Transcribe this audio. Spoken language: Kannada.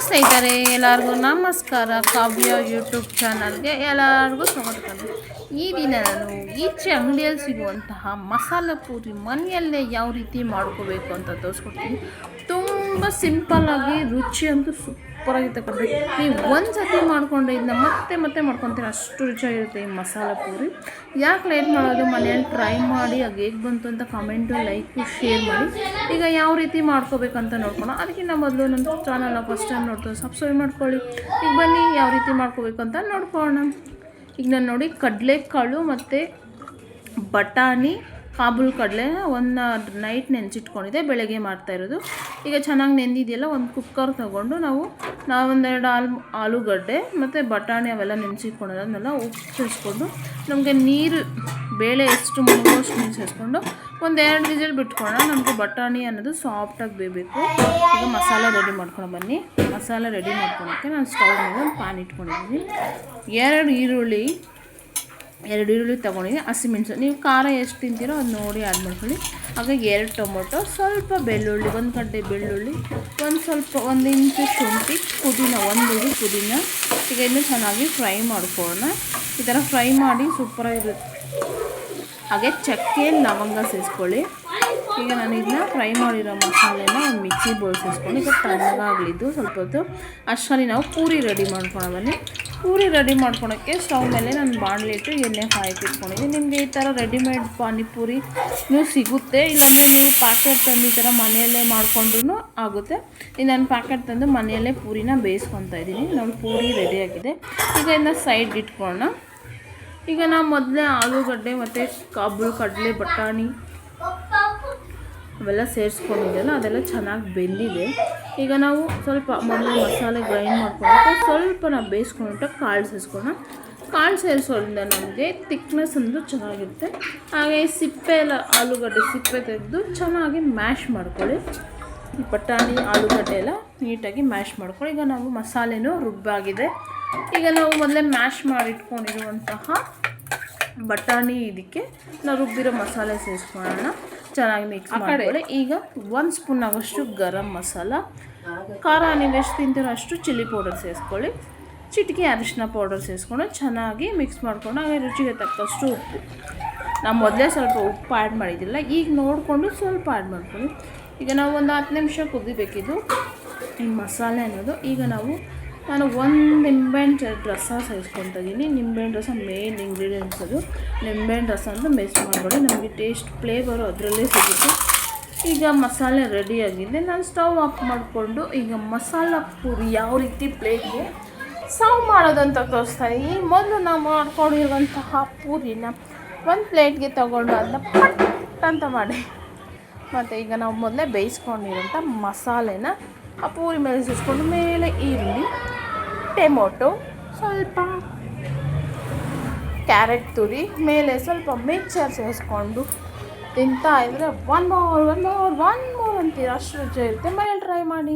ಸ್ನೇಹಿತರೆ, ಎಲ್ಲರಿಗೂ ನಮಸ್ಕಾರ. ಕಾವ್ಯ ಯೂಟ್ಯೂಬ್ ಚಾನಲ್ಗೆ ಎಲ್ಲರಿಗೂ ಸ್ವಾಗತ. ಈ ದಿನ ನಾನು ಈಚೆ ಅಂಗಡಿಯಲ್ಲಿ ಸಿಗುವಂತಹ ಮಸಾಲೆ ಪೂರಿ ಮನೆಯಲ್ಲೇ ಯಾವ ರೀತಿ ಮಾಡ್ಕೋಬೇಕು ಅಂತ ತೋರಿಸ್ಕೊಡ್ತೀನಿ. ತುಂಬ ಸಿಂಪಲ್ಲಾಗಿ ರುಚಿ ಅಂತೂ ಸೂಪರಾಗಿರ್ತಕ್ಕಂಥ. ನೀವು ಒಂದು ಸತಿ ಮಾಡ್ಕೊಂಡ್ರೆ ಇದನ್ನ ಮತ್ತೆ ಮತ್ತೆ ಮಾಡ್ಕೊತೀರ, ಅಷ್ಟು ರುಚಿಯಾಗಿರುತ್ತೆ ಈ ಮಸಾಲೆ ಪೂರಿ. ಯಾಕೆ ಲೇಟ್ ಮಾಡೋದು, ಮನೆಯಲ್ಲಿ ಟ್ರೈ ಮಾಡಿ ಅದು ಹೇಗೆ ಬಂತು ಅಂತ ಕಮೆಂಟು, ಲೈಕು, ಶೇರ್ ಮಾಡಿ. ಈಗ ಯಾವ ರೀತಿ ಮಾಡ್ಕೋಬೇಕಂತ ನೋಡ್ಕೊಳ್ಳೋಣ. ಅದಕ್ಕಿಂತ ಮೊದಲು ನನ್ನ ಚಾನಲ್ನ ಫಸ್ಟ್ ಟೈಮ್ ನೋಡ್ತಾರೆ ಸಬ್ಸ್ಕ್ರೈಬ್ ಮಾಡ್ಕೊಳ್ಳಿ. ಈಗ ಬನ್ನಿ ಯಾವ ರೀತಿ ಮಾಡ್ಕೋಬೇಕು ಅಂತ ನೋಡ್ಕೊಳ್ಳೋಣ. ಈಗ ನಾನು ನೋಡಿ ಕಡಲೆಕಾಳು ಮತ್ತು ಬಟಾಣಿ, ಕಾಬೂಲ್ ಕಡಲೆ ಒಂದು ನೈಟ್ ನೆನೆಸಿಟ್ಕೊಂಡಿದ್ದೆ, ಬೆಳಗ್ಗೆ ಮಾಡ್ತಾಯಿರೋದು. ಈಗ ಚೆನ್ನಾಗಿ ನೆಂದಿದೆಯಲ್ಲ, ಒಂದು ಕುಕ್ಕರ್ ತೊಗೊಂಡು ನಾವೊಂದೆರಡು ಆಲೂಗಡ್ಡೆ ಮತ್ತು ಬಟಾಣಿ ಅವೆಲ್ಲ ನೆನೆಸಿಟ್ಕೊಂಡಿರೋದನ್ನೆಲ್ಲ ಉಪ್ಪು ಸೇರಿಸ್ಕೊಂಡು, ನಮಗೆ ನೀರು ಬೇಳೆ ಎಷ್ಟು ಮುಳುಗೋಷ್ಟು ನೀರು ಸೇರಿಸ್ಕೊಂಡು ಒಂದು 2 ವಿಸಿಲ್ ಬಿಟ್ಕೊಳ್ಳೋಣ. ನಮಗೆ ಬಟಾಣಿ ಅನ್ನೋದು ಸಾಫ್ಟಾಗಿ ಬೇಯಬೇಕು. ಈಗ ಮಸಾಲೆ ರೆಡಿ ಮಾಡ್ಕೊಂಡು ಬನ್ನಿ. ಮಸಾಲೆ ರೆಡಿ ಮಾಡ್ಕೊಳೋಕ್ಕೆ ನಾನು ಸ್ಟವ್ ಮೇಲೆ ಒಂದು ಪ್ಯಾನ್ ಇಟ್ಕೊಂಡಿದ್ದೀನಿ. 2 ಈರುಳ್ಳಿ ತೊಗೊಂಡಿದ್ದೀನಿ. ಹಸಿಮೆಣಸು, ನೀವು ಖಾರ ಎಷ್ಟು ತಿಂತೀರೋ ಅದು ನೋಡಿ ಆ್ಯಡ್ ಮಾಡ್ಕೊಳ್ಳಿ. ಹಾಗಾಗಿ 2 ಟೊಮೊಟೊ, ಸ್ವಲ್ಪ ಬೆಳ್ಳುಳ್ಳಿ, 1 ಗಡ್ಡೆ ಬೆಳ್ಳುಳ್ಳಿ, ಒಂದು ಇಂಚು ಶುಂಠಿ, ಪುದೀನ, 1 ಹಿಡಿ ಪುದೀನ. ಈಗ ಇನ್ನೂ ಚೆನ್ನಾಗಿ ಫ್ರೈ ಮಾಡ್ಕೊಳ್ಳೋಣ. ಈ ಥರ ಫ್ರೈ ಮಾಡಿ ಸೂಪರಾಗಿರುತ್ತೆ. ಹಾಗೆ ಚಕ್ಕೆ, ಲವಂಗ ಸೇರಿಸ್ಕೊಳ್ಳಿ. ಈಗ ನಾನು ಇದನ್ನ ಫ್ರೈ ಮಾಡಿರೋ ಮಸಾಲೆನ ಒಂದು ಮಿಕ್ಸಿ ಬೌಲ್ ಸೇರಿಸ್ಕೊಂಡು ಈಗ ತಣ್ಣಗಾಗಲಿದ್ದು ಸ್ವಲ್ಪ ಹೊತ್ತು ಅಷ್ಟರಲ್ಲಿ ನಾವು ಪೂರಿ ರೆಡಿ ಮಾಡ್ಕೊಳ್ಳೋಣ. ಪೂರಿ ರೆಡಿ ಮಾಡ್ಕೊಳೋಕ್ಕೆ ಸ್ಟವ್ ಮೇಲೆ ನಾನು ಬಾಣಲೆ ಇಟ್ಟು ಎಣ್ಣೆ ಕಾಯಕ್ಕೆ ಇಟ್ಕೊಂಡಿದ್ದೀನಿ. ನಿಮಗೆ ಈ ಥರ ರೆಡಿಮೇಡ್ ಪಾನಿಪೂರಿ ನೀವು ಸಿಗುತ್ತೆ, ಇಲ್ಲಾಂದರೆ ನೀವು ಪ್ಯಾಕೆಟ್ ತಂದು ಈ ಥರ ಮನೆಯಲ್ಲೇ ಮಾಡಿಕೊಂಡ್ರೂ ಆಗುತ್ತೆ. ಈಗ ನಾನು ಪ್ಯಾಕೆಟ್ ತಂದು ಮನೆಯಲ್ಲೇ ಪೂರಿನ ಬೇಯಿಸ್ಕೊತಾ ಇದ್ದೀನಿ. ನೋಡಿ ಪೂರಿ ರೆಡಿಯಾಗಿದೆ. ಈಗ ಇದನ್ನ ಸೈಡ್ ಇಟ್ಕೊಳ್ಳೋಣ. ಈಗ ನಾವು ಮೊದಲೇ ಆಲೂಗಡ್ಡೆ ಮತ್ತು ಕಾಬೂಲ್ ಕಡಲೆ, ಬಟಾಣಿ ಅವೆಲ್ಲ ಸೇರಿಸ್ಕೊಂಡಿದ್ದೆಲ್ಲ ಅದೆಲ್ಲ ಚೆನ್ನಾಗಿ ಬೆಂದಿದೆ. ಈಗ ನಾವು ಸ್ವಲ್ಪ ಮೊದಲು ಮಸಾಲೆ ಗ್ರೈಂಡ್ ಮಾಡ್ಕೊಂಡು ಸ್ವಲ್ಪ ನಾವು ಬೇಯಿಸ್ಕೊಂಡು ಕಾಳು ಸೇರಿಸ್ಕೊಳ್ಳೋಣ. ಕಾಳು ಸೇರಿಸೋದ್ರಿಂದ ನಮಗೆ ತಿಕ್ನೆಸ್ ಒಂದು ಚೆನ್ನಾಗಿರುತ್ತೆ. ಹಾಗೆ ಸಿಪ್ಪೆ ಎಲ್ಲ ಆಲೂಗಡ್ಡೆ ಸಿಪ್ಪೆ ತೆಗೆದು ಚೆನ್ನಾಗಿ ಮ್ಯಾಶ್ ಮಾಡ್ಕೊಳ್ಳಿ. ಈ ಬಟಾಣಿ ಆಲೂಗಡ್ಡೆ ಎಲ್ಲ ನೀಟಾಗಿ ಮ್ಯಾಶ್ ಮಾಡ್ಕೊಳ್ಳಿ. ಈಗ ನಾವು ಮಸಾಲೆನೂ ರುಬ್ಬಾಗಿದೆ. ಈಗ ನಾವು ಮೊದಲೇ ಮ್ಯಾಶ್ ಮಾಡಿಟ್ಕೊಂಡಿರುವಂತಹ ಬಟಾಣಿ ಇದಕ್ಕೆ ನಾವು ರುಬ್ಬಿರೋ ಮಸಾಲೆ ಸೇರಿಸ್ಕೊಳ್ಳೋಣ. ಚೆನ್ನಾಗಿ ಮಿಕ್ಸ್ ಮಾಡ್ಕೊಳ್ಳಿ. ಈಗ 1 ಸ್ಪೂನ್ ಆಗೋಷ್ಟು ಗರಂ ಮಸಾಲ, ಖಾರ ನೀವು ಎಷ್ಟು ತಿಂತೀರೋ ಅಷ್ಟು ಚಿಲ್ಲಿ ಪೌಡರ್ ಸೇರಿಸ್ಕೊಳ್ಳಿ, ಚಿಟಿಕೆ ಅರಿಶಿನ ಪೌಡರ್ ಸೇರಿಸ್ಕೊಂಡು ಚೆನ್ನಾಗಿ ಮಿಕ್ಸ್ ಮಾಡ್ಕೊಂಡು, ಹಾಗೆ ರುಚಿಗೆ ತಕ್ಕಷ್ಟು ಉಪ್ಪು. ನಾವು ಮೊದಲೇ ಸ್ವಲ್ಪ ಉಪ್ಪು ಆ್ಯಡ್ ಮಾಡಿದ್ದಿಲ್ಲ, ಈಗ ನೋಡಿಕೊಂಡು ಸ್ವಲ್ಪ ಆ್ಯಡ್ ಮಾಡ್ಕೊಳ್ಳಿ. ಈಗ ನಾವು ಒಂದು 10 ನಿಮಿಷ ಕುದಿಬೇಕಿದ್ದು ಈ ಮಸಾಲೆ ಅನ್ನೋದು. ಈಗ ನಾನು 1 ನಿಂಬೆಹಣ್ಣು ರಸ ಸೇರಿಸ್ಕೊತಾ ಇದ್ದೀನಿ. ನಿಂಬೆಹಣ್ಣು ರಸ ಮೇನ್ ಇಂಗ್ರೀಡಿಯೆಂಟ್ಸ್ ಅದು. ನಿಂಬೆಹಣ್ಣು ರಸ ಅಂತ ಮಿಕ್ಸ್ ಮಾಡ್ಕೊಳ್ಳಿ, ನಮಗೆ ಟೇಸ್ಟ್ ಫ್ಲೇವರು ಅದರಲ್ಲೇ ಸಿಗುತ್ತೆ. ಈಗ ಮಸಾಲೆ ರೆಡಿಯಾಗಿದೆ. ನಾನು ಸ್ಟವ್ ಆಫ್ ಮಾಡಿಕೊಂಡು ಈಗ ಮಸಾಲ ಪೂರಿ ಯಾವ ರೀತಿ ಪ್ಲೇಟ್ಗೆ ಸರ್ವ್ ಮಾಡೋದಂತ ತೋರಿಸ್ತಾ ಇದ್ದೀನಿ. ಮೊದಲು ನಾವು ಮಾಡ್ಕೊಂಡಿರುವಂತಹ ಪೂರಿನ ಒಂದು ಪ್ಲೇಟ್ಗೆ ತೊಗೊಂಡು ಅದನ್ನ ಪಟ್ ಅಂತ ಮಾಡಿ, ಮತ್ತು ಈಗ ನಾವು ಮೊದಲೇ ಬೇಯಿಸ್ಕೊಂಡಿರೋಂಥ ಮಸಾಲೆನ ಆ ಪೂರಿ ಮೇಲೆ ಸೇರಿಸ್ಕೊಂಡು, ಮೇಲೆ ಈರುಳ್ಳಿ, ಟೊಮೊಟೊ, ಸ್ವಲ್ಪ ಕ್ಯಾರೆಟ್ ತುರಿ, ಮೇಲೆ ಸ್ವಲ್ಪ ಮಿಕ್ಸರ್ ಸೇರಿಸ್ಕೊಂಡು ತಿಂತಾ ಇದ್ದರೆ ಒನ್ ಮೋರ್ ಅಂತೀರ, ಅಷ್ಟು ರುಚಿ ಇರುತ್ತೆ. ಮನೇಲಿ ಟ್ರೈ ಮಾಡಿ.